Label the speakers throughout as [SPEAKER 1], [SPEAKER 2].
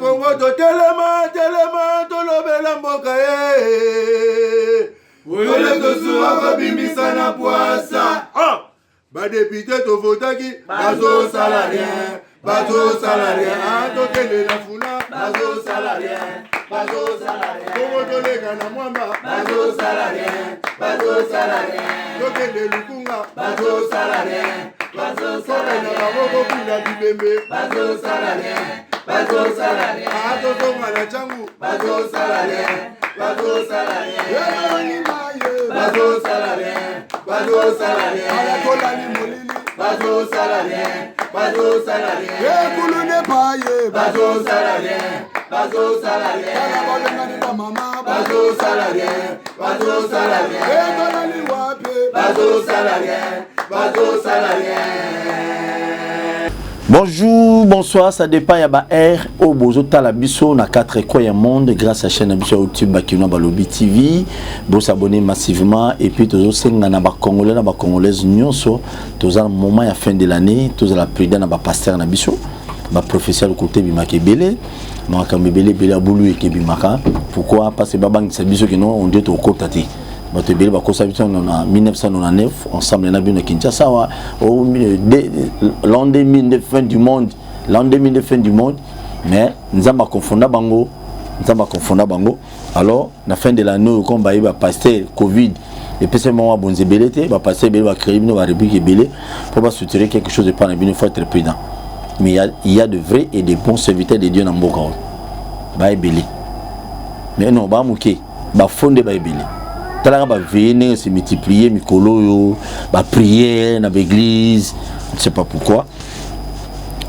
[SPEAKER 1] Congo to telema to lobela mboka Wole to suwa kabimisa na poasa. Ba député to votaki bazo salarien. To tele na funa bazo salarien. Congo to lega na mwamba bazo salarien. To tele lukunga bazo salarien. Soka na baboko kula bibembe bazo salarien. Ato mala changu bazo salarien. Ala kola ni molili bazo salarien. Kulune paye bazo salarien. Ala balenga ni ba mama bazo salarien. Kola ni wape bazo salarien.
[SPEAKER 2] Bonjour, bonsoir, ça dépend ya ba R au bozo talabiso na 4 coins du monde grâce à chaîne YouTube Bakino Balobi TV. Vous s'abonnez massivement et puis toujours senga na ba congolais na ba congolaises nyonso toujours moment ya fin de l'année toujours la président na ba pasteur na biso ba professeur le côté bimaka belé maka mbele belé abulu et bimaka. Pourquoi? Parce que babang sa biso que non on dit au côté bato bele bakosa biso en 1999 ensemble na bino Kinshasa au l'an 2000 de fin du monde mais nzamba confondra bango alors na fin de l'année comme ba pasteur Covid et puis c'est moment bonze belete ba pasteur bele ba créer bino ba république belé pour ba soutenir quelque chose de pas na bino faut être prudent mais il y a de vrais et de bons serviteurs de Dieu na mboka ba belé mais non ba muke ba fondé ba belé talaka ba venir se multiplier mikolo yo ba prier na l'église je ne sais pas pourquoi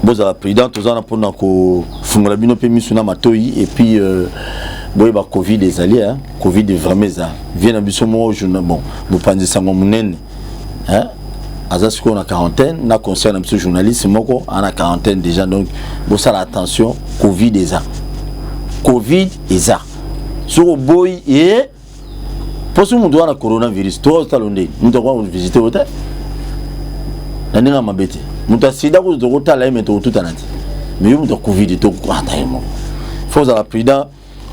[SPEAKER 2] bon ça la président tous en pour ko fungola bino pe misuna matoyi et puis boy ba covid des alliés hein covid vraiment ça vient na biso mo journal bon vous pensez ça mo munene hein azas ko na quarantaine na concerne biso journaliste moko en quarantaine déjà donc bon ça attention covid est ça sur boy et pour ce monde na coronavirus toi talonde nous devons visiter hôtel nanga mabete muta sida ko to kotala emeto tout anati mais yo muta covid to kwata emo faut la prudent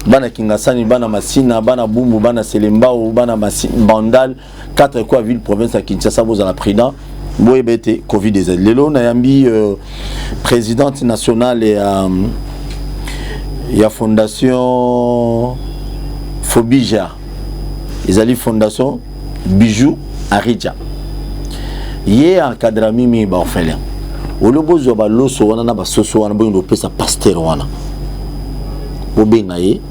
[SPEAKER 2] bana kingasani bana masina bana bumbu bana selembao bana bandal 4 quoi ville province à Kinshasa vous la prudent boye bete covid des lelo na yambi présidente nationale et ya fondation Fobija Izali fondation Bijou Aridja yé encadre mimi ba orphelin olobozo ba loso wana na ba soso wana bo pesa pasteur wana bobenga ye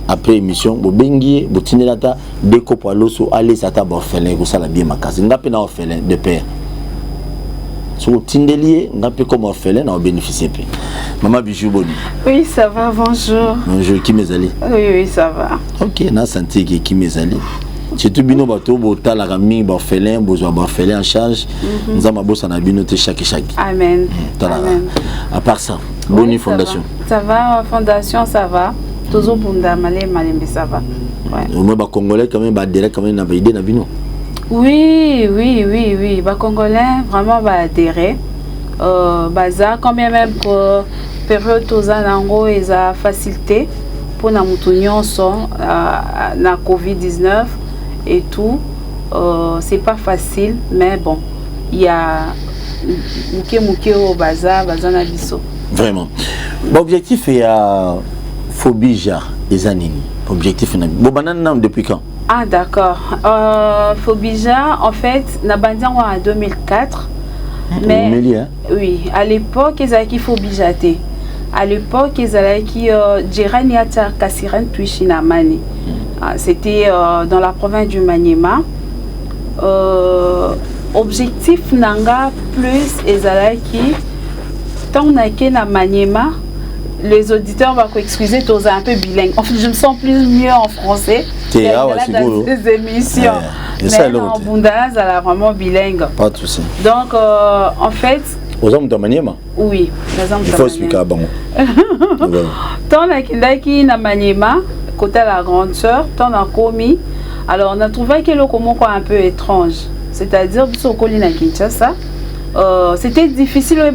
[SPEAKER 2] après émission bobengi botinelata deko po loso aller sata ba orphelin ko sala bien makasi ngape na orphelin de père so tindelier ngape comme orphelin na bénéficier pe maman Bijou boni.
[SPEAKER 3] Oui ça va, bonjour.
[SPEAKER 2] Bonjour, qui m'ezali?
[SPEAKER 3] Oui ça va.
[SPEAKER 2] OK, na santé qui m'ezali. C'est tout bino bato bota la rami ba orphelin besoin ba orphelin en charge. Nous avons bossa na bino te chaque.
[SPEAKER 3] Amen. Amen.
[SPEAKER 2] À part ça, bonne fondation.
[SPEAKER 3] Ça va, fondation ça va. Toujours bunda malembe ça va. Ouais.
[SPEAKER 2] Au moins ba congolais quand même ba adhérer quand même na ba idée na bino.
[SPEAKER 3] Oui, ba congolais vraiment ba adhérer. Baza quand même pour période toza nango eza facilité pour na mutu nyonso na Covid-19 et tout c'est pas facile mais bon il y a muke au baza na biso
[SPEAKER 2] vraiment l'objectif est à Fobija des années objectif na bobanana depuis quand?
[SPEAKER 3] Ah d'accord Fobija en fait na bandian en 2004 mais oui à l'époque ils avaient qu'il faut bijater. À l'époque, ils allaient qui Djeraniata Kasiren Tuishinamani. C'était dans la province du Maniema. Objectif nanga plus ils allaient qui tant que na Maniema, les auditeurs vont excuser tous un peu bilingue. En fait, je me sens plus mieux en français. Dans ces émissions. Mais en Bundana, ça a vraiment bilingue.
[SPEAKER 2] Pas de souci.
[SPEAKER 3] Donc en fait.
[SPEAKER 2] Aux hommes de Maniema?
[SPEAKER 3] Oui, les hommes de Maniema.
[SPEAKER 2] Il faut expliquer à Bango.
[SPEAKER 3] Tant que na Maniema, côté la grande sœur, tant na Komi, alors on a trouvé que le comment un peu étrange. C'est-à-dire, sur Colina Kinshasa, c'était difficile.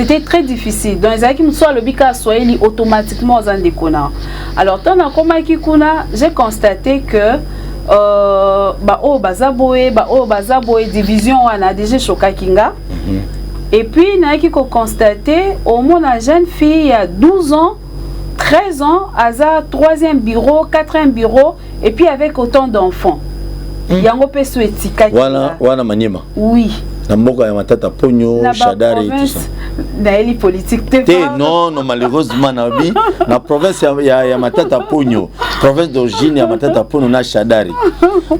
[SPEAKER 3] C'était très difficile. Donc les qui me soit le bika soyeli automatiquement aux andekona. Alors tant na koma kikuna, j'ai constaté que bazaboé division wana déjà chokakinga. Et puis na qui constaté au moins la jeune fille il y a 12 ans 13 ans, Aza, 3e bureau, 4e bureau, et puis avec autant d'enfants. Yango peso etika.
[SPEAKER 2] Wana Maniema.
[SPEAKER 3] Oui.
[SPEAKER 2] Na mboka ya matata ponyo, Shadari et tout ça.
[SPEAKER 3] Na eli politique
[SPEAKER 2] non, malheureusement na province ya matata ponyo, province d'origine ya matata ponyo na Shadari.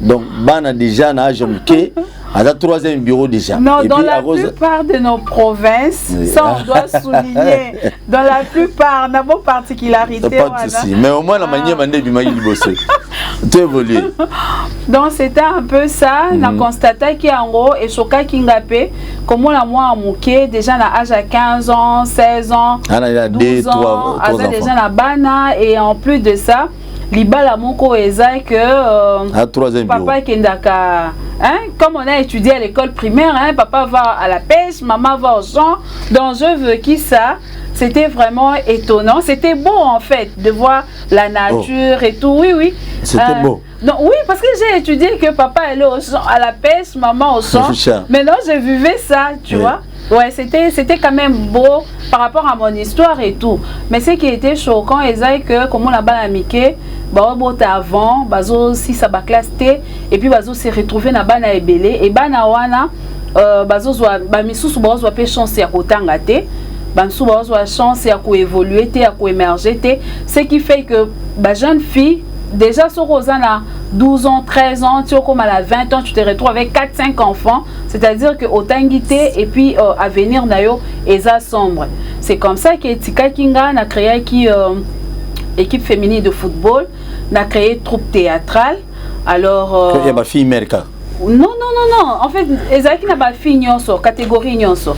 [SPEAKER 2] Donc bana déjà na âge mké. À la 3e bureau déjà.
[SPEAKER 3] Non, et dans la plupart de nos provinces, oui. Ça on doit souligner, dans la plupart, on a vos particularités.
[SPEAKER 2] Pas de souci, mais au moins la manière de bosser. Tu évolues.
[SPEAKER 3] Donc c'était un peu ça, on a constaté qu'il y a en gros, et Choka Kingapé, comme on a moi à Mouké, déjà à l'âge à 15 ans, 16 ans, 12 ans, déjà à Bana, et en plus de ça, Libala Moko Eza que papa Kendaka, hein, comme on a étudié à l'école primaire, hein, papa va à la pêche, maman va au champ, donc je veux qui ça. C'était vraiment étonnant, c'était beau en fait de voir la nature et tout, oui.
[SPEAKER 2] C'était beau.
[SPEAKER 3] Non, oui, parce que j'ai étudié que papa allait au champ, à la pêche, maman au champ. Maintenant je vivais ça, tu vois. Ouais, c'était quand même beau par rapport à mon histoire et tout. Mais ce qui était choquant, c'est que comme on a balamiqué, avant, bazo si ça ba classe T, et puis bazo s'est retrouvé na bana ebele et bana wana bazo ba misusu bazo pe chance ya kotanga te, bansu bazo chance ya ko évoluer te, ya ko émerger te, ce qui fait que ba jeune fille déjà sur Rosanna 12 ans, 13 ans, tu comme à la 20 ans, tu te retrouves avec 4-5 enfants, c'est-à-dire que otangité et puis à venir nayo eza sombre. C'est comme ça que Tika Kinga n'a créé qui équipe féminine de football, n'a créé troupe théâtrale. Alors
[SPEAKER 2] il y a ma fille Merka.
[SPEAKER 3] Non. En fait, Ezaki n'a pas fille nyonso, catégorie nyonso.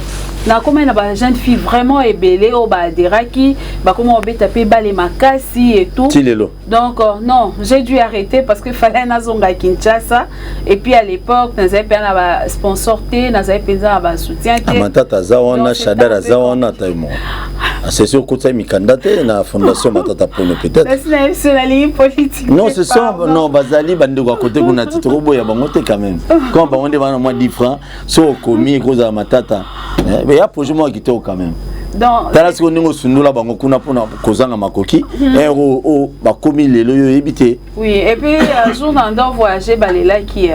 [SPEAKER 3] Na comme na jeune fille vraiment ébélée au baderaki, ba comment on taper balé makasi et tout. Donc non, j'ai dû arrêter parce que fallait nazonga Kinshasa et puis à l'époque nous avons pas sponsor té, nous avons pas soutien té.
[SPEAKER 2] Matata zawana Shadara zawana taimo. C'est sûr que tu candidaté na fondation Matata Ponyo peut-être.
[SPEAKER 3] C'est la ligne politique.
[SPEAKER 2] Non, c'est ça, non, bazali bande kwa côté kuna titre boy ya bangote quand même. Quand ba onde bana moi 10 francs, so komi cause à Matata. Mais il y a projet moi qui était quand même. Donc tala siko ningo sunula bango kuna pona kozanga makoki o ba komi lelo yo ebité. Oui,
[SPEAKER 3] et puis un jour dans voyager balela qui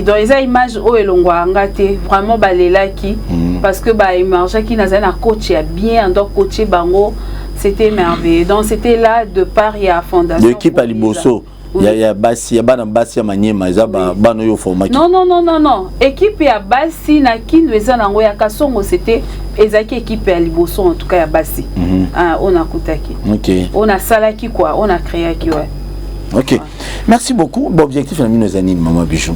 [SPEAKER 3] donc ils a image o elongwa ngate vraiment balela qui parce que ba image qui na zana coach ya bien donc coacher bango c'était merveilleux. Donc c'était là de part ya fondation
[SPEAKER 2] l'équipe à Liboso. Il y a Bassi, il y a Banambassi, Maniema, il y a Banoyo Format.
[SPEAKER 3] Non. Équipe à Bassi, na Kinweza Nangoya Kasongo, c'était Ezaki équipe à Liboso, en tout cas à Bassi. On a Koutaki.
[SPEAKER 2] Ok.
[SPEAKER 3] On a Salaki quoi, on a créé qui ouais.
[SPEAKER 2] Ok. Merci beaucoup. Bon objectif la nos années Maman Bichon.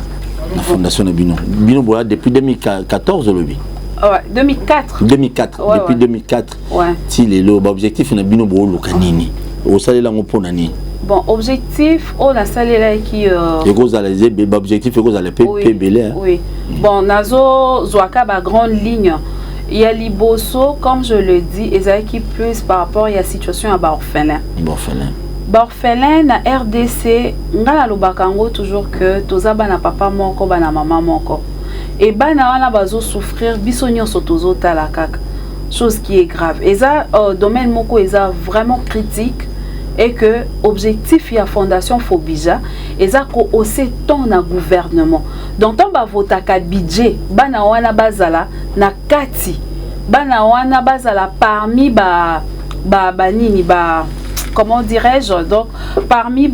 [SPEAKER 2] La fondation de Bino. Bino Bola depuis 2014 le bi.
[SPEAKER 3] Ouais, 2004.
[SPEAKER 2] 2004. Ouais, depuis 2004.
[SPEAKER 3] Ouais.
[SPEAKER 2] Si les lo objectif na Bino Bola kanini. Au salé la ngopona ni.
[SPEAKER 3] Bon, objectif, on a salé là qui.
[SPEAKER 2] Et vous allez objectif, et vous allez payer.
[SPEAKER 3] Oui. Bon, Nazo Zouaka, ma grande ligne. Il y a Liboso, comme je le dis, et ça qui plus par rapport à la situation à Barorphelin. Barorphelin, na RDC, ngala lobakango toujours que toza bana papa moko, bana maman moko. Et bana wana bazo souffrir, bisonyo sotozo talakak. Chose qui est grave. Et ça, domaine moko, et ça vraiment critique. Et que objectif ya fondation Fobija et ça ko aussi ton na gouvernement donc on va voter ka budget bana wana bazala na kati bana wana bazala parmi nini comment dirais-je donc parmi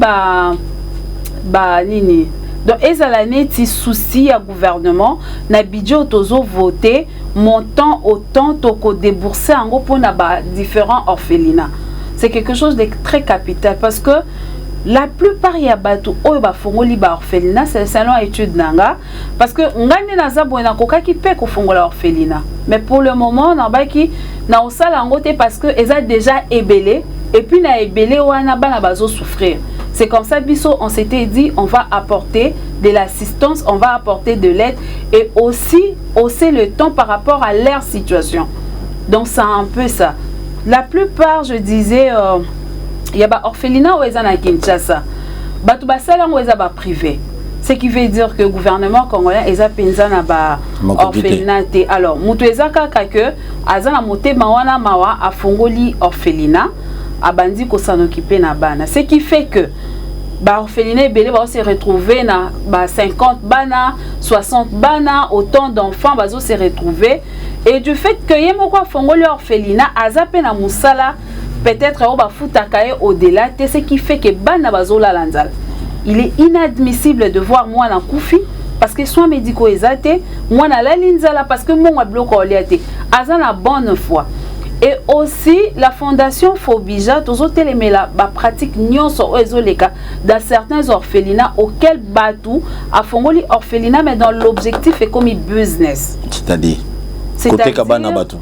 [SPEAKER 3] nini donc ezala neti souci ya gouvernement na budget otozo voter montant autant toko débourser en pour na différents orphelinats. C'est quelque chose de très capital parce que la plupart ya batu oyo ba fongoli ba orphelinat c'est selon étude nanga parce que ngane na zabo na koka ki pe ko fongola orphelinat mais pour le moment na ba ki na osala ngote parce que eza déjà ébélé et puis na ébélé wana bana bazo souffrir. C'est comme ça biso on s'était dit on va apporter de l'assistance, on va apporter de l'aide et aussi hausser le ton par rapport à leur situation. Donc c'est un peu ça. La plupart, je disais, il y a des orphelinats où ils sont à Kinshasa. Batu basala où ils sont privé. Ce qui veut dire que le gouvernement congolais est pensa na ba orphelinat. Alors, mutu ezaka que azana moté mawana mawa a fongoli orphelinat abandi ko s'en occuper na bana. Ce qui fait que ba orphelinat belé va se retrouver na ba 50 bana, 60 bana, autant d'enfants va se retrouver et du fait que yemoko fongoli orphelinat azape na musala peut-être au ba futakaye au-delà, ce qui fait que bana bazola lanzal. Il est inadmissible de voir moi dans Koufi parce que soins médicaux exatés, moi dans la linzala parce que moi bloqué oliaté. Azan la bonne foi. Et aussi la fondation Fobija, tous autres éléments la pratique nyonso ezoleka dans certains orphelinats auxquels Batou a fongoli orphelinat mais dans l'objectif est comme business.
[SPEAKER 2] C'est-à-dire côté Kabana Batou.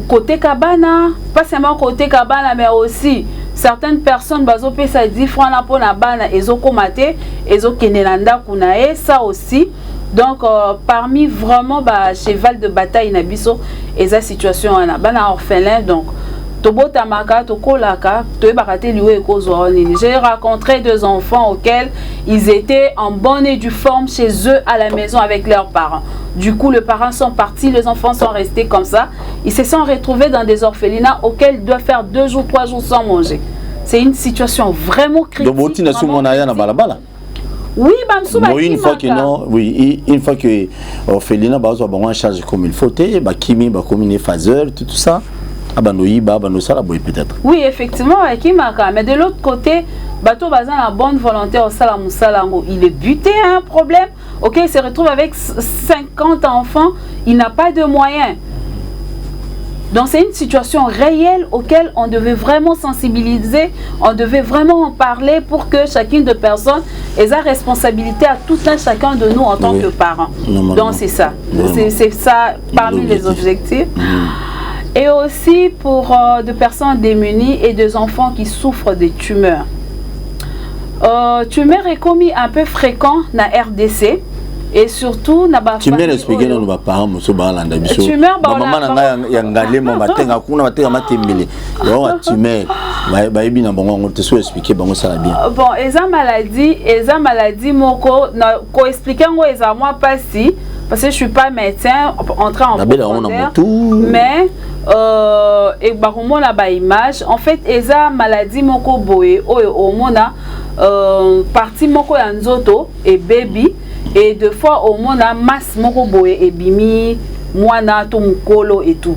[SPEAKER 3] Côté Kabana, pas seulement côté Kabana mais aussi certaines personnes bazo pe ça 10 francs na pona bana ezo komate ezo kenelanda kunae ça aussi. Donc parmi vraiment ba cheval de bataille na biso eza situation na bana orphelin donc tobota maka tokolaka to bakate liwe ekozwa nini. J'ai rencontré 2 enfants auxquels ils étaient en bonne et due forme chez eux à la maison avec leurs parents. Du coup, les parents sont partis, les enfants sont restés comme ça. Ils se sont retrouvés dans des orphelinats auxquels ils doivent faire 2 jours, 3 jours sans manger. C'est une situation vraiment critique.
[SPEAKER 2] Donc, vous avez
[SPEAKER 3] oui,
[SPEAKER 2] une fois que non, oui, une fois que orphelinat va en charge comme il faut, bah kimi, bah comme une phaseur, tout ça. Peut-être.
[SPEAKER 3] Oui, effectivement, mais de l'autre côté, Bato Bazan a bonne volonté au Salamoussalango. Il est buté à un problème. Ok, il se retrouve avec 50 enfants. Il n'a pas de moyens. Donc c'est une situation réelle auquel on devait vraiment sensibiliser, on devait vraiment en parler pour que chacune de personnes ait sa responsabilité à tout un chacun de nous en tant que parents. Donc c'est ça. C'est ça parmi les objectifs. Et aussi pour des personnes démunies et des enfants qui souffrent de tumeurs. Tumeur est commis un peu fréquent dans la RDC. Et surtout, na ba
[SPEAKER 2] tumeur expliquer nos parents muso ba landa biso maman na ya ngale mo batenga kuna batenga matembele donc tumeur ba ebi na bongo on te so expliquer bango ça bien
[SPEAKER 3] bon eza maladie moko na ko expliquer ngo eza moi pas si parce que je suis pas médecin entrer en profondeur mais et ba komona ba image en fait eza maladie moko boye oyo omona partie moko ya nzoto et baby. Et deux fois au monde a masse moko boye et bimi mwana to mukolo et tout.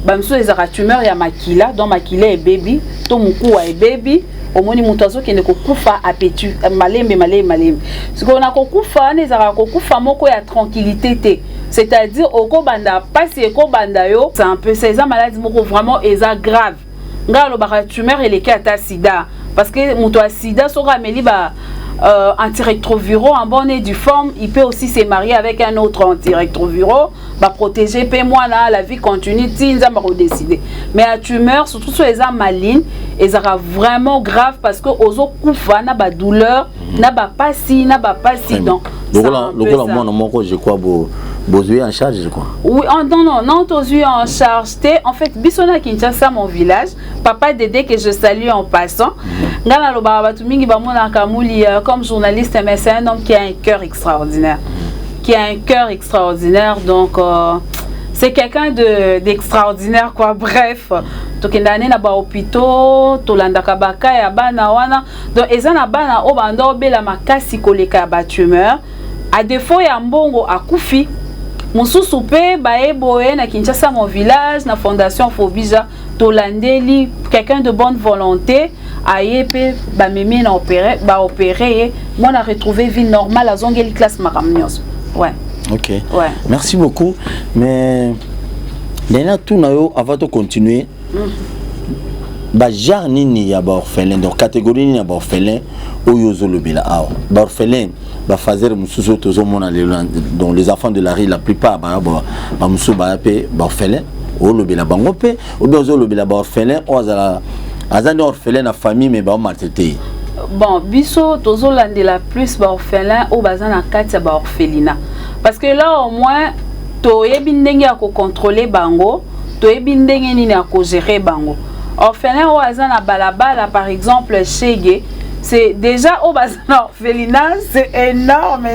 [SPEAKER 3] Bamso ezaka tumeur ya makila donc makila et baby to mukuwa et baby au moni mutazo qui ne kokufa appétit malembe. Ce qu'on a kokufa nezaka kokufa moko ya tranquillité té. C'est-à-dire oko banda pasi eko banda yo c'est un peu ces maladies moko vraiment eza grave. Ngalo ba tumeur et les cas ta sida parce que muto sida so rameli ba antirétroviraux en bonne et due forme, il peut aussi se marier avec un autre antirétroviraux, va protéger moi là la vie continue, ils ont décidé. Mais la tumeur, surtout sur les âmes malignes, elles sont vraiment grave parce que aux autres coups, n'a pas douleur, n'a pas si, donc.
[SPEAKER 2] Donc là, je crois Bozué en charge, je crois.
[SPEAKER 3] Oui, non, Bozué en charge. En fait, Bissona Kinshasa, mon village, papa Dédé que je salue en passant. Ngana lo baba tumingi ba mona kamuli comme journaliste, mais c'est un homme qui a un cœur extraordinaire. Donc c'est quelqu'un d'extraordinaire quoi. Bref, to kendane na ba hôpital, to landa kabaka ya bana wana. Donc ezana bana o banda obela makasi koleka ba tumeur. À défaut ya mbongo akufi. Mosusu pe baeboye na Kinshasa mon village na fondation Fobija tolandeli quelqu'un de bonne volonté ayepe ba memi na opérer moi na retrouver vie normale à zongeli classe makamnios. Ouais.
[SPEAKER 2] OK.
[SPEAKER 3] Ouais.
[SPEAKER 2] Merci beaucoup mais maintenant tout na yo avant de continuer ba genre nini ya ba orphelin donc catégorie nini ya ba orphelin oyo zolobela awa ba orphelin ba fazer mususu tozo mona donc les enfants de la rue la plupart ba musu ba pe ba orphelin o lobela bango pe ou bien zolobela ba orphelin o azala azani orphelin na famille mais ba maltraité.
[SPEAKER 3] bon biso tozolandela plus ba orphelin au bazan na kati ya ba orphelinat parce que là au moins toyebi ndenge ya ko contrôler bango toyebi ndenge nini ya ko gérer bango orphelin au bazan na balabala par exemple Chege c'est déjà au bazan orphelinat c'est énorme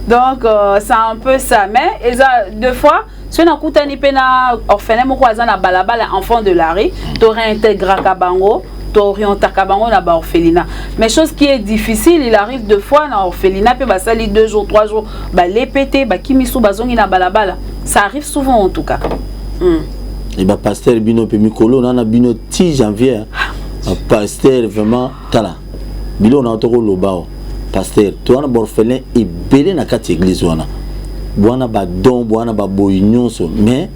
[SPEAKER 3] donc c'est un peu ça mais deux fois si on a koutani pena orphelin moko bazan na balabala enfant de la rue to réintégrer ka bango t'orienter kabango na ba orphelinat mais chose qui est difficile il arrive deux fois na orphelinat pe ba sali 2 jours 3 jours ba lépété ba kimisu bazongi na balabala ça arrive souvent en tout cas
[SPEAKER 2] et ba pasteur bino pe mikolo na bino 10 janvier pasteur vraiment tala bilo na toko lobao pasteur to na orphelin et belé na kati église wana bwana ba don bwana ba boynyonso mais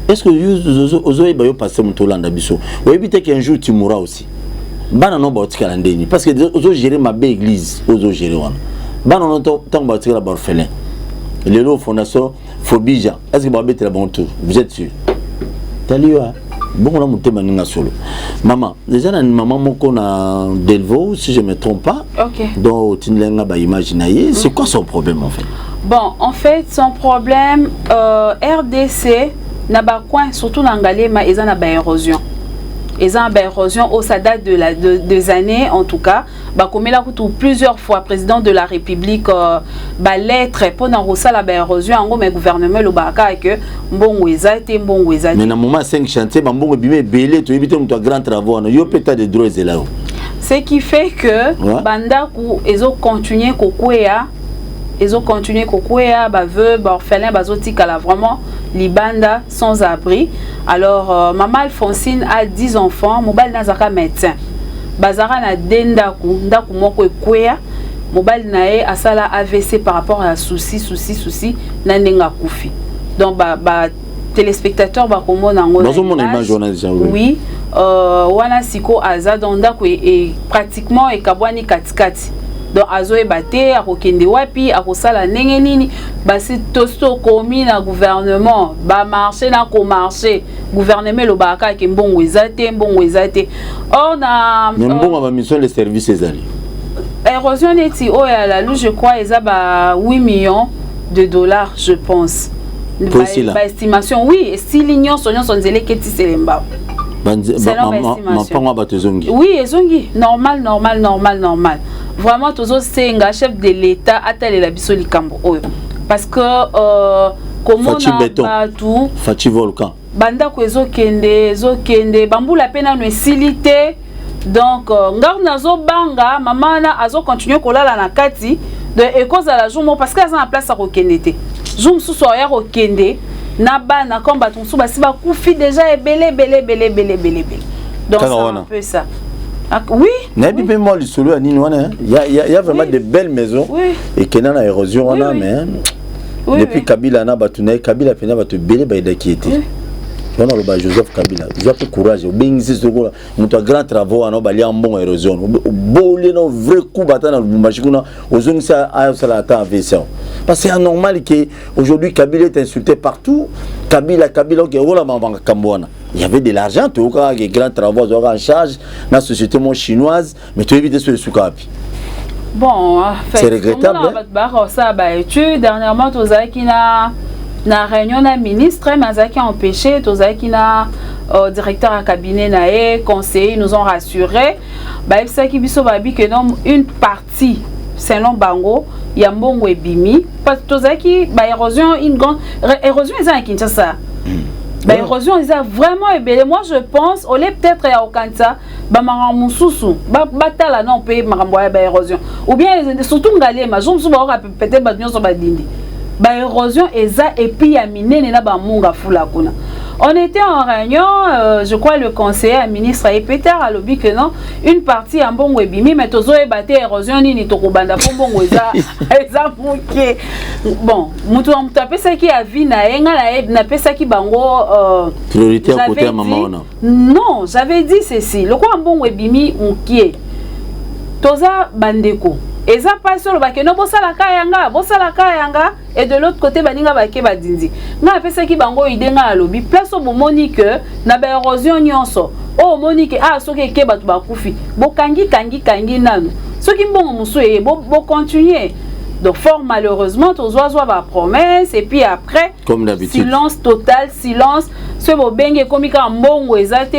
[SPEAKER 2] est-ce que ozoe bayo passer mon tolanda biso ou éviter qu'un jour tu mourras aussi bana no ba otikala ndeni parce que ozo gérer ma belle église ozo gérer wana bana no tant ba otikala ba orphelin les lots fondation Fobija est-ce que ba bete la bon tour vous êtes sûr taliwa bon on a monté maninga solo maman déjà na maman moko na Delvaux si je me trompe pas
[SPEAKER 3] OK
[SPEAKER 2] donc tinlenga ba imaginer c'est quoi son problème en fait
[SPEAKER 3] bon en fait son problème RDC na ba coin surtout na Ngalema eza na ba érosion au ça date des années en tout cas ba komela kutu plusieurs fois président de la République ba lettre pour na rosala ba érosion ngo mais gouvernement lo baka que mbongo ezate
[SPEAKER 2] mais na moment 5 chantiers ba mbongo bimé belé to éviter muto grand travaux na yo peta de droits là
[SPEAKER 3] ce qui fait que bandaku ezo continuer kokwea ba veuve ba orphelin bazotika là vraiment libanda sans abri alors maman Alphonsine a 10 enfants mobile nazaka médecin bazara na dendaku ndaku moko ekwea mobile nae asala AVC par rapport à souci na ndenga kufi donc ba téléspectateurs ba komona ngo oui wana siko aza donc ndaku et pratiquement ekabwani katikati donc azoe baté akokende wapi akosala ndenge nini basi tosto komi na gouvernement ba marché na ko marché gouvernement lo baka ke mbongo ezate on a
[SPEAKER 2] mbongo ba mission les services ezali
[SPEAKER 3] érosion neti o ya la lou je crois eza ba 8 millions de dollars je pense ba estimation oui 6 millions sonyo sonzele keti selemba
[SPEAKER 2] oui
[SPEAKER 3] ezongi normal vraiment toujours c'est un chef de l'état attelé la biso likambo oyo parce que comment on tout
[SPEAKER 2] Fati volcan
[SPEAKER 3] banda ko ezokende bambula pena no esilité donc ngar nazo banga mama na azo continuer kolala na kati de ekoza la jour parce que ça en place à kokendete jour sous soya kokende na bana comme baton sous basi ba kufi déjà belé donc c'est un peu ça. Oui.
[SPEAKER 2] Nabi pe moi le solo à Nino il y a vraiment de belles maisons et qui n'a érosion on a mais depuis Kabila na batuna Kabila pena batu belé ba qui était on a le Joseph Kabila il a fait courage bengisi soko muto grand travaux on a bali en bon érosion bolé no vrai coup batana machikuna ozoni ça a ça la temps AVC parce que c'est anormal que aujourd'hui Kabila est insulté partout Kabila qui rola mamba kambwana il y avait de l'argent tout cas les grands travaux en charge dans la société chinoise mais tu évites sur le soukapi
[SPEAKER 3] bon en fait
[SPEAKER 2] c'est regrettable
[SPEAKER 3] ça bah tu dernièrement tu as qui na réunion na ministre mais qui a empêché tu as qui na directeur à cabinet nae conseiller nous ont rassuré bah ça qui biso babi que non une partie selon bango ya mbongo ebimi parce que tu as qui bah érosion une grande érosion ils ont Kinshasa bah érosion ils ont vraiment ébélé moi je pense au lieu peut-être ya okanta ba maramou susu ba tala non pe marambo ba érosion ou bien surtout ngalema je me suis ba peut-être ba nyonso ba dindi ba érosion eza et puis ya minene na ba munga fula kuna. On était en réunion, je crois le conseiller à ministre a pété à l'objet que non, une partie en bon webimi, mais tozo e batté érosion ni tokobanda pour bon weza, eza mouké. Bon, mutu on tapé ça qui a vu na enga na pesa qui bango
[SPEAKER 2] priorité à côté à maman.
[SPEAKER 3] Non, j'avais dit ceci, le quoi en bon webimi mouké. Toza bandeko. Et ça passe sur le bac, non, bossala kayanga, et de l'autre côté, baninga baké badindi. Na fait ça qui bango idée na lobby, place au moment que na ba érosion nyonso, oh monique ah soki ke batu bakufi bo kangi nanu soki mbongo musu e bo continuer. Donc fort malheureusement tous oiseaux va promesse et puis après
[SPEAKER 2] comme d'habitude
[SPEAKER 3] silence total, silence ce bo benge komika mbongo ezate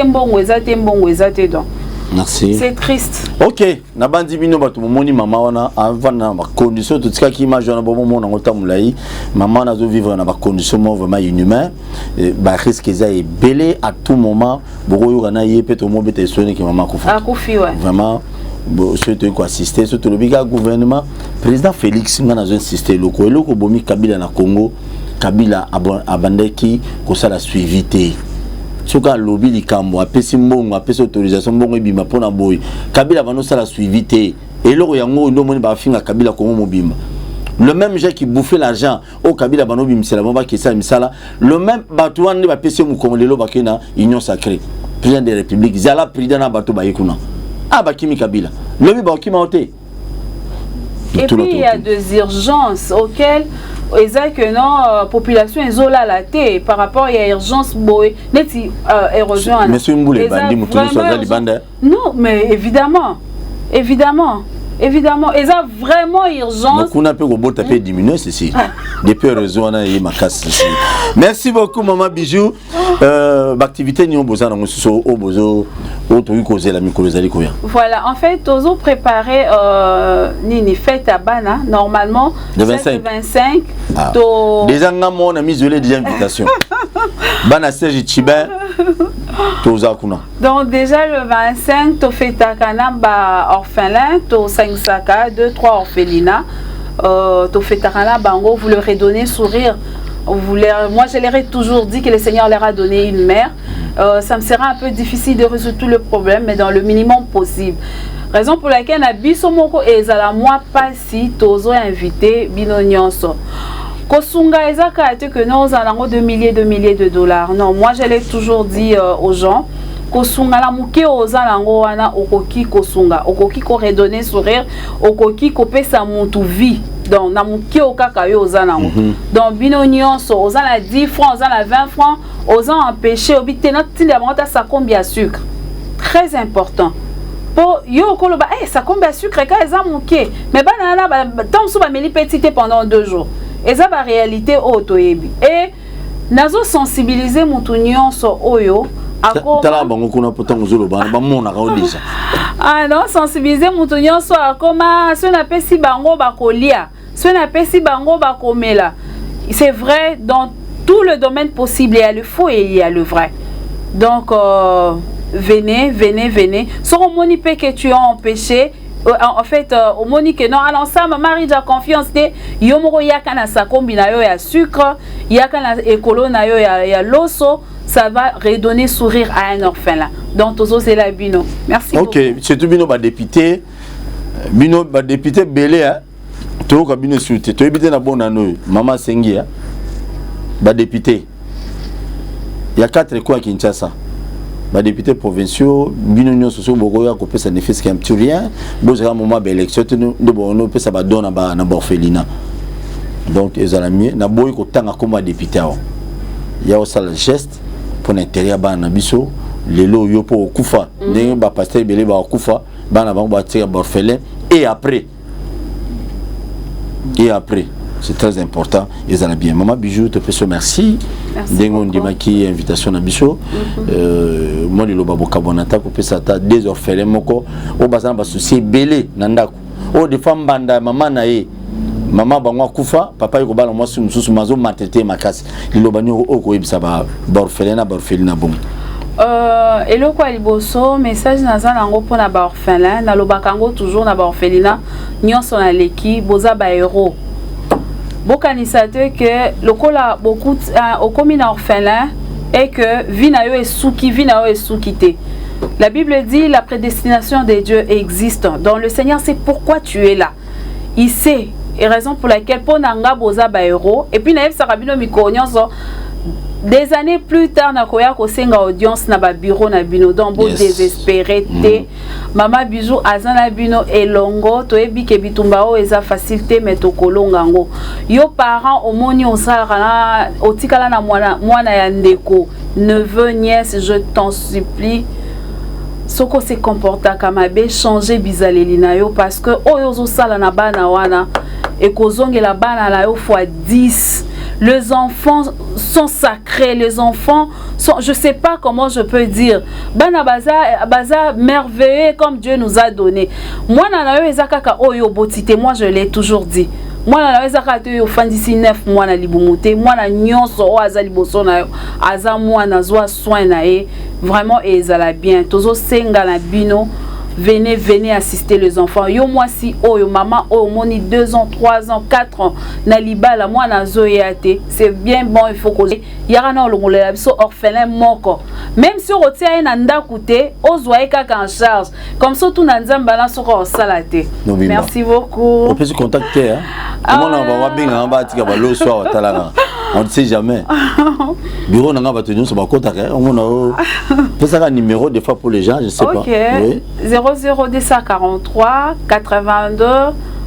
[SPEAKER 3] donc
[SPEAKER 2] merci.
[SPEAKER 3] C'est triste.
[SPEAKER 2] OK, na bandi bino batu moni mama wana avant na ba condition tout ce qui image na bomo na ngota mulai maman na zo vivre na ba condition vraiment inhumain ba risque eza est belé à tout moment boko yo na yé peut mo bete sonné que maman kufa.
[SPEAKER 3] Akufi ouais.
[SPEAKER 2] Vraiment surtout ko assister surtout le biga gouvernement président Félix ngana zo insister loko bomi Kabila na Congo Kabila abandeki ko sala suivité. Soka lobby likambo apesi mbongo apesi autorisation mbongo ebima pona boy Kabila bano sala suivité et loko yango ndo moni ba finga Kabila Congo mobimba le même gens qui bouffait l'argent au Kabila bano bimisela bomba qui ça misala le même batouane ba pesi mu Congo lelo bakena union sacrée président de la République zala président na bato ba yekuna ah ba kimi Kabila lobby ba okima oté.
[SPEAKER 3] Et puis il y a des urgences auxquelles que non population isola la thé par rapport à urgence boy neti érosion
[SPEAKER 2] monsieur Mboulé bandi mutu so za libanda
[SPEAKER 3] non mais évidemment et ça vraiment urgence
[SPEAKER 2] donc on a peu robot taper diminuer ceci depuis réseau on a eu ma casse ceci. Merci beaucoup maman Bijou activité ni oboza na mususo obozo oto causer la micro zali koya.
[SPEAKER 3] Voilà en fait tozo préparer ni fête à Bana normalement
[SPEAKER 2] le 25 to déjà ngamo na misolé des invitations Bana Serge Chiba toza kuna. Donc
[SPEAKER 3] déjà le 25 to fête à Kanamba orphelin to 5 saka 2-3 orphelinats to fête à Kanamba bango vous leur redonnez sourire. Moi je leur ai toujours dit que le Seigneur leur a donné une mère. Ça me sera un peu difficile de résoudre tout le problème, mais dans le minimum possible. Raison pour laquelle Nabiso Moko et Zala moi pas si tozo invité Bino Nyonso. Kosunga ezaka que nous allons de milliers de dollars. Non, moi je l'ai toujours dit aux gens. Kosunga la muke ozalango wana okoki kosunga okoki ko redonner sourire okoki ko pesa mutu vie donc na muke okaka yo ozalango donc bino nyonso ozala 10 francs ozala 20 francs ozan empêcher obité na tinda monta sa combien sucre très important pour yo koloba ça combien sucre ka eza muke mais bana na tant so ba meli petite pendant 2 jours eza ba réalité otoyebi et nazo sensibiliser mutu nyonso oyo.
[SPEAKER 2] Tala bango kuna potang zolo ba mona ka odisa.
[SPEAKER 3] Ah non sensibiliser mutu nyonso akoma so na pesi bango bakolia so na pesi bango bakomela. C'est vrai dans tout le domaine possible il y a le faux et il y a le vrai. Donc venez so moni pe que tu as empêché en fait au moni que non alors ça ma mari a confiance te yomoro yaka na sa combina yo ya sucre yaka na ekolo na yo ya loso ça va redonner sourire à un orphelin. Donc tous c'est la bino. Merci beaucoup.
[SPEAKER 2] OK, c'est tout bino ba député belé hein. To ka bino souté. To ebité na bonano maman Sengi hein. Ba député. Il y a 4 quoi Kinshasa. Ba député provinciaux bino nyonso so boko ya ko pesa néfis qui un petit rien. Bozera moment ba élection de bono pesa ba dona ba na orphelinat. Donc les amis na boy ko tanga comme député. Il y a aussi le geste pour l'intérieur bana biso lelo yo po kufa ndenge ba pasteur belé ba kufa bana bango ba tira orphelin et après c'est très important ils en a bien maman Bijou te fais merci ndenge on dit maki invitation na biso moi lelo ba bokabonata ko pesa ta des orphelins moko o bazana ba souci belé na ndako o de femme banda maman na ye maman bango kufa papa yiko bala moi susu mazo matete makasi lilobani oko ebisa ba orphelin bon
[SPEAKER 3] elo kwa liboso message naza nango pona ba orphelin na lobakango toujours na ba orphelinat nyonso na leki boza ba héros bokanisa te que lokola beaucoup okomi na orphelin et que vie na yo esuki te. La Bible dit la prédestination de Dieu existe. Donc le Seigneur sait pourquoi tu es là. Il sait et raison pour laquelle ponanga boza ba héros et puis naef sarabino mikonyonso des années plus tard na koya ko senga audience na ba bureau na bino donc bo désespéré te mama Bijou azana bino elongo to ebi ke bitumba o eza facilité mais to kolongango yo parents omoni osala otikala na mwana ya ndeko neveu nièce je t'en supplie soko se comporta kamabe changer bizaleli na yo parce que oyo zo sala na bana wana et kozonge la bana la yo fois 10. Les enfants sont sacrés, les enfants sont, je sais pas comment je peux dire, bana baza merveilleux comme Dieu nous a donné. Moi na yo ezakaka oyo botité, moi je l'ai toujours dit. Moi na yo ezakaka to yo fandisi 9 mois na libumote, moi na nyonso o aza liboso na yo, aza moi na zwa soin na e, vraiment ezala bien. Tozo senga na bino. Venez assister les enfants. Yo moi si oh yo maman oh moni 2 ans, 3 ans, 4 ans na libala moi na zoyate. C'est bien bon il faut que yara na longolela biso orphelin moko. Même si on retient na ndakute, ozwa kaka en charge. Comme ça tout na nzamba na soko salate. Merci beaucoup.
[SPEAKER 2] On peut se contacter hein. Comment on va bien en bas tika ba lo soir talana. On ne sait jamais. Bureau n'a pas tenu sur ma côte. On a un numéro des fois pour les gens, je sais pas. Oui.
[SPEAKER 3] 00243 82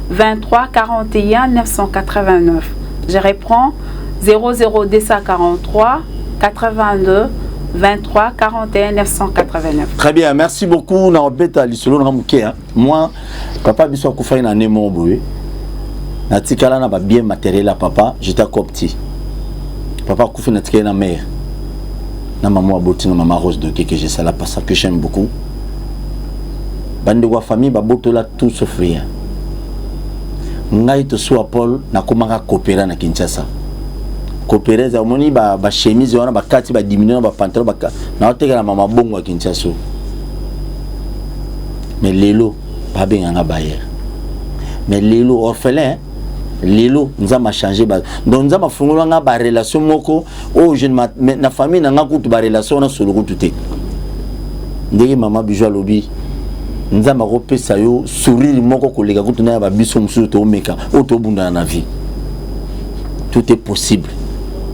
[SPEAKER 3] 23 41 989. Je reprends 00243 82 23 41 989.
[SPEAKER 2] Très bien, merci beaucoup. On a moi, papa biso koufa na nemo boy. Na tikala na ba bien matériel à papa, j'étais petit. Papa koufi na tikala na mère. Na maman aboti na maman Rose de que j'ai ça là parce que j'aime beaucoup. Bande wa famille ba botola tout sauf rien. Ngai to so Paul na komaka coopérer na Kinshasa. Coopérer za moni ba chemise wana ba kati ba diminuer ba pantalon ba na oteka na mama bongo à Kinshasa. Mais lelo pas bien nga bayer. Mais lelo orphelin lelo nous a changé ba donc nous a fungola nga ba relation moko oh jeune na famille na nga kutu ba relation na solo kutu. Ndenge mama bijou lobi nous a repé ça yo sourire moko kolega kutu na ba biso musu to meka o to bunda na vie. Tout est possible.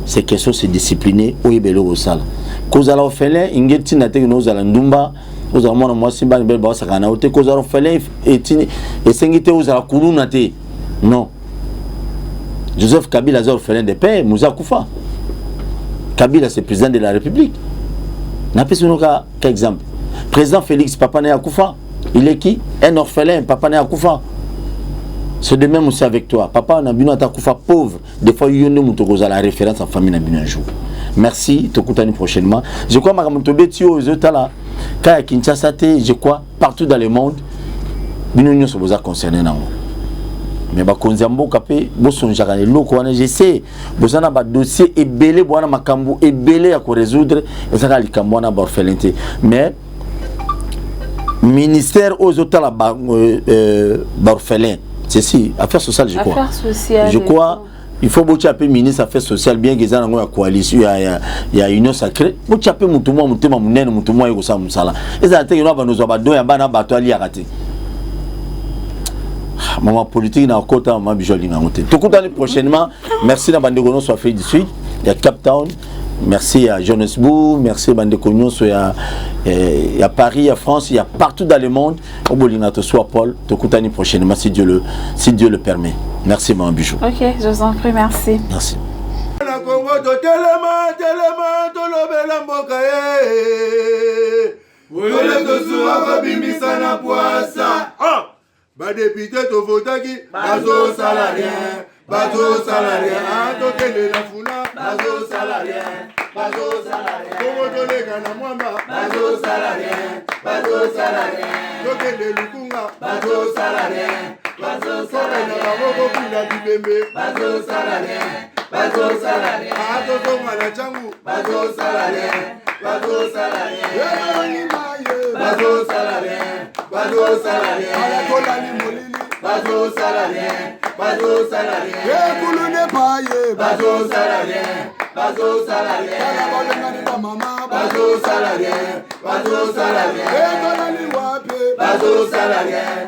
[SPEAKER 2] C'est question c'est discipliner o yebelo ko sala. Kozala orphelin ingeti na te no zala ndumba ozala mwana mwasi simba ni bel ba sakana o te kozala orphelin etini esengite ozala kuluna te. Non. Joseph Kabila est orphelin de père, Moussa Koufa. Kabila c'est président de la République. N'a pas quel exemple. Président Félix Papa Né Koufa. Il est qui? Un orphelin, Papa Né Koufa. C'est de même aussi avec toi. Papa Nabino Koufa pauvre. Des fois, il y a une la référence à la famille Nabino un jour. Merci, Tokutani prochainement. Je crois que Makamotobeti aux États quand à Kinshasa, je crois, partout dans le monde, nous sommes concernés. Mais ba konzambo kapé bo sonjaka ne loko wana je sais bozana ba dossier ebelé bwana makambo ebelé ya ko résoudre ezaka likambo wana ba orphelinité mais ministère aux hôtels ba orphelin c'est si affaires sociales je crois
[SPEAKER 3] affaires sociales
[SPEAKER 2] je crois il faut bochi appeler ministre affaires sociales bien que ça na coalition ya union sacrée bochi appeler mutumwa mutema munene mutumwa yeko sa musala ezala te no ba nozo ba do ya bana ba to ali akate. Maman politique na kota maman bijoli ngamote. Tokutani prochainement. Merci na bande kono soit fait du Sud, il y a Cape Town. Merci à Johannesburg, merci à bande kono soit il y a Paris, il y a France, il y a partout dans le monde. Au Bolina to soit Paul. Tokutani prochainement si Dieu le permet. Merci maman bijou.
[SPEAKER 3] OK, je vous en prie, merci.
[SPEAKER 2] Merci.
[SPEAKER 1] Na Congo to telema to lobela mboka e. Wole to suwa ko bimisa na poasa. Ba député to votaki bazo salarien to kele la funa bazo salarien Congo to lega na mwamba bazo salarien to kele lukunga bazo salarien na boko kula bibembe bazo salarien ato tonga na changu bazo salarien Kulune paye bazo salarien Kala balengani ba mama bazo salarien Etolani wape bazo salarien